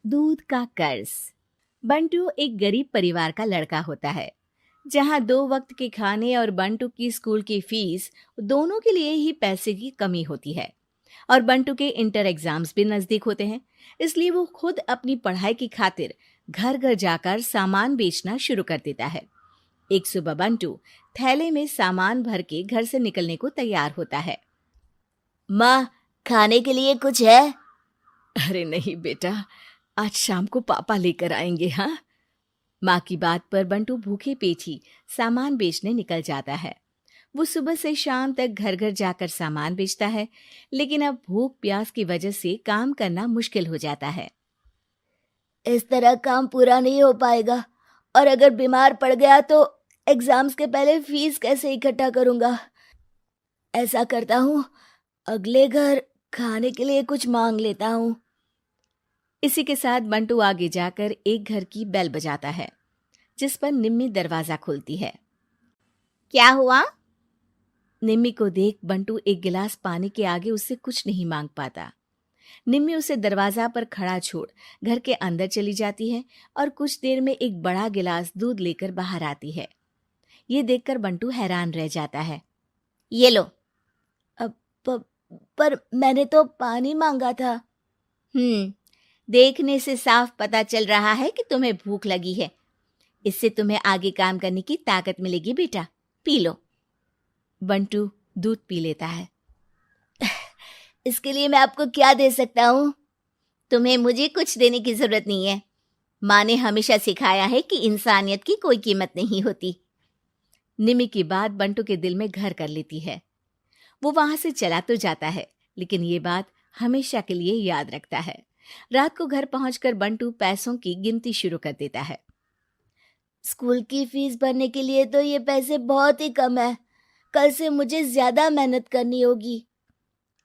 दूध का कर्ज। बंटू एक गरीब परिवार का लड़का होता है, जहां 2 वक्त के खाने और बंटू की स्कूल की फीस दोनों के लिए ही पैसे की कमी होती है। और बंटू के इंटर एग्जाम्स भी नजदीक होते हैं, इसलिए वो खुद अपनी पढ़ाई की खातिर घर घर जाकर सामान बेचना शुरू कर देता है। एक सुबह बंटू थैले में सामान भर के घर से निकलने को तैयार होता है। माँ, खाने के लिए कुछ है? अरे नहीं बेटा, आज शाम को पापा लेकर आएंगे। हाँ, माँ की बात पर बंटू भूखे पेट ही सामान बेचने निकल जाता है। वो सुबह से शाम तक घर घर जाकर सामान बेचता है, लेकिन अब भूख प्यास की वजह से काम करना मुश्किल हो जाता है। इस तरह काम पूरा नहीं हो पाएगा, और अगर बीमार पड़ गया तो एग्जाम्स के पहले फीस कैसे इकट्ठा करूंगा? ऐसा करता हूँ, अगले घर खाने के लिए कुछ मांग लेता हूँ। इसी के साथ बंटू आगे जाकर एक घर की बेल बजाता है, जिस पर निम्मी दरवाजा खोलती है। क्या हुआ? निम्मी को देख बंटू एक गिलास पानी के आगे उससे कुछ नहीं मांग पाता। निम्मी उसे दरवाजा पर खड़ा छोड़ घर के अंदर चली जाती है और कुछ देर में एक बड़ा गिलास दूध लेकर बाहर आती है। ये देखकर बंटू हैरान रह जाता है। ये लो। अब पर मैंने तो पानी मांगा था। देखने से साफ पता चल रहा है कि तुम्हें भूख लगी है। इससे तुम्हें आगे काम करने की ताकत मिलेगी बेटा, पी लो। बंटू दूध पी लेता है। इसके लिए मैं आपको क्या दे सकता हूँ? तुम्हें मुझे कुछ देने की जरूरत नहीं है। माँ ने हमेशा सिखाया है कि इंसानियत की कोई कीमत नहीं होती। निमी की बात बंटू के दिल में घर कर लेती है। वो वहां से चला तो जाता है, लेकिन ये बात हमेशा के लिए याद रखता है। रात को घर पहुंचकर बंटू पैसों की गिनती शुरू कर देता है। स्कूल की फीस भरने के लिए तो ये पैसे बहुत ही कम है। कल से मुझे ज्यादा मेहनत करनी होगी।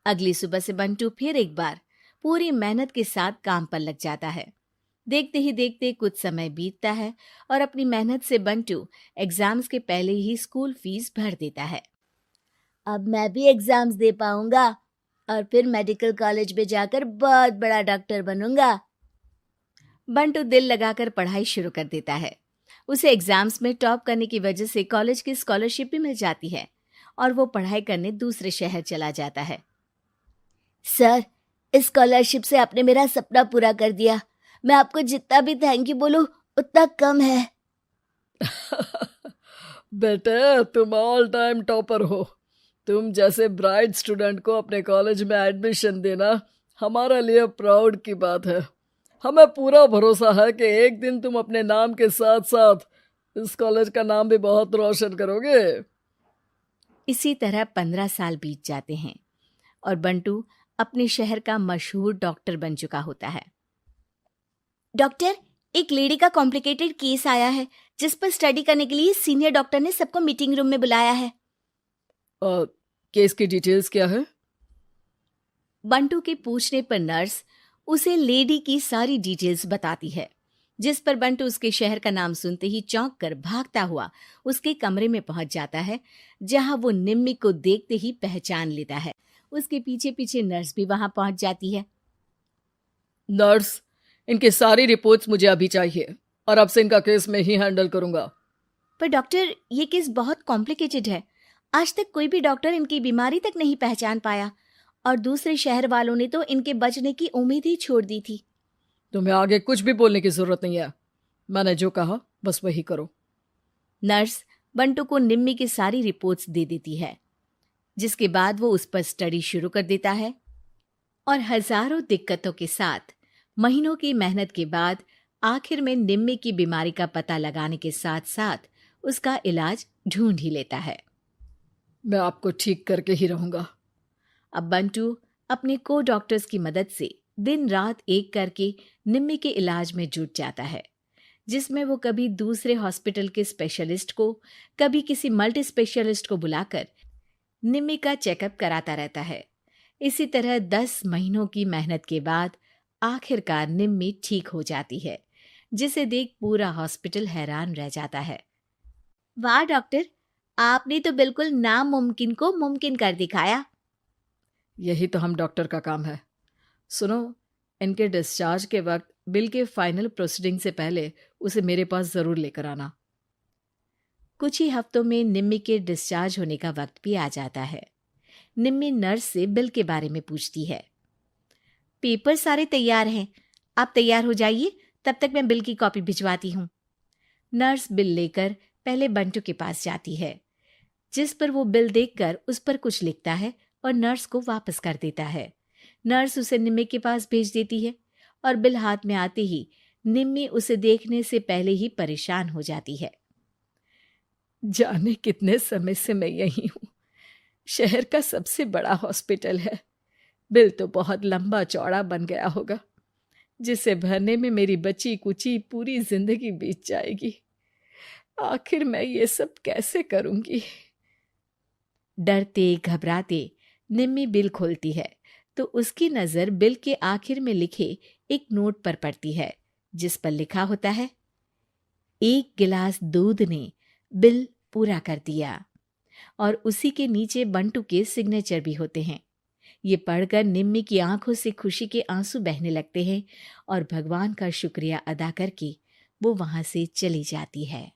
अगली सुबह से बंटू फिर एक बार पूरी मेहनत के साथ काम पर लग जाता है। देखते ही देखते कुछ समय बीतता है और अपनी मेहनत से बंटू एग्जाम्स के पहले ही स्कूल फीस भर देता है। अब मैं भी एग्जाम्स दे पाऊंगा और फिर मेडिकल कॉलेज में जाकर बहुत बड़ा डॉक्टर बनूंगा। बंटू दिल लगाकर पढ़ाई शुरू कर देता है। उसे एग्जाम्स में टॉप करने की वजह से कॉलेज की स्कॉलरशिप भी मिल जाती है और वो पढ़ाई करने दूसरे शहर चला जाता है। सर, इस स्कॉलरशिप से आपने मेरा सपना पूरा कर दिया। मैं आपको जितना भी थैंक यू बोलूं उतना कम है। बेटे, तुम ऑल टाइम टॉपर हो। तुम जैसे ब्राइट स्टूडेंट को अपने कॉलेज में एडमिशन देना हमारे लिए प्राउड की बात है। हमें पूरा भरोसा है कि एक दिन तुम अपने नाम के साथ साथ इस कॉलेज का नाम भी बहुत रोशन करोगे। इसी तरह 15 साल बीत जाते हैं और बंटू अपने शहर का मशहूर डॉक्टर बन चुका होता है। डॉक्टर, एक लेडी का कॉम्प्लिकेटेड केस आया है, जिस पर स्टडी करने के लिए सीनियर डॉक्टर ने सबको मीटिंग रूम में बुलाया है। केस की डिटेल्स क्या है? बंटू के पूछने पर नर्स उसे लेडी की सारी डिटेल्स बताती है, जिस पर बंटू उसके शहर का नाम सुनते ही चौंक कर भागता हुआ उसके कमरे में पहुंच जाता है, जहां वो निम्मी को देखते ही पहचान लेता है। उसके पीछे पीछे नर्स भी वहां पहुंच जाती है। नर्स, इनकी सारी रिपोर्ट्स मुझे अभी चाहिए और अब से इनका केस मैं ही हैंडल करूंगा। पर डॉक्टर, ये केस बहुत कॉम्प्लिकेटेड है। आज तक कोई भी डॉक्टर इनकी बीमारी तक नहीं पहचान पाया और दूसरे शहर वालों ने तो इनके बचने की उम्मीद ही छोड़ दी थी। तुम्हें आगे कुछ भी बोलने की जरूरत नहीं है। मैंने जो कहा बस वही करो। नर्स बंटू को निम्मी की सारी रिपोर्ट्स दे देती है, जिसके बाद वो उस पर स्टडी शुरू कर देता है और हजारों दिक्कतों के साथ महीनों की मेहनत के बाद आखिर में निम्मी की बीमारी का पता लगाने के साथ साथ उसका इलाज ढूंढ ही लेता है। मैं आपको ठीक करके ही रहूंगा। अब बंटू अपने को डॉक्टर्स की मदद से दिन रात एक करके निम्मी के इलाज में जुट जाता है, जिसमें वो कभी दूसरे हॉस्पिटल के स्पेशलिस्ट को, कभी किसी मल्टी स्पेशलिस्ट को बुलाकर निम्मी का चेकअप कराता रहता है। इसी तरह 10 महीनों की मेहनत के बाद आखिरकार निम्मी ठीक हो जाती है, जिसे देख पूरा हॉस्पिटल हैरान रह जाता है। वाह डॉक्टर, आपने तो बिल्कुल नामुमकिन को मुमकिन कर दिखाया। यही तो हम डॉक्टर का काम है। सुनो, इनके डिस्चार्ज के वक्त बिल के फाइनल प्रोसीडिंग से पहले उसे मेरे पास ज़रूर लेकर आना। कुछ ही हफ्तों में निम्मी के डिस्चार्ज होने का वक्त भी आ जाता है। निम्मी नर्स से बिल के बारे में पूछती है। पेपर सारे तैयार हैं, आप तैयार हो जाइए, तब तक मैं बिल की कॉपी भिजवाती हूँ। नर्स बिल लेकर पहले बंटू के पास जाती है, जिस पर वो बिल देखकर उस पर कुछ लिखता है और नर्स को वापस कर देता है। नर्स उसे निम्मी के पास भेज देती है और बिल हाथ में आते ही निम्मी उसे देखने से पहले ही परेशान हो जाती है। जाने कितने समय से मैं यही हूँ। शहर का सबसे बड़ा हॉस्पिटल है। बिल तो बहुत लंबा चौड़ा बन गया होगा, जिसे भरने में मेरी बची कुची पूरी जिंदगी बीत जाएगी। आखिर मैं ये सब कैसे करूंगी? डरते घबराते निम्मी बिल खोलती है तो उसकी नजर बिल के आखिर में लिखे एक नोट पर पड़ती है, जिस पर लिखा होता है, 1 गिलास दूध ने बिल पूरा कर दिया। और उसी के नीचे बंटू के सिग्नेचर भी होते हैं। ये पढ़कर निम्मी की आंखों से खुशी के आंसू बहने लगते हैं और भगवान का शुक्रिया अदा करके वो वहां से चली जाती है।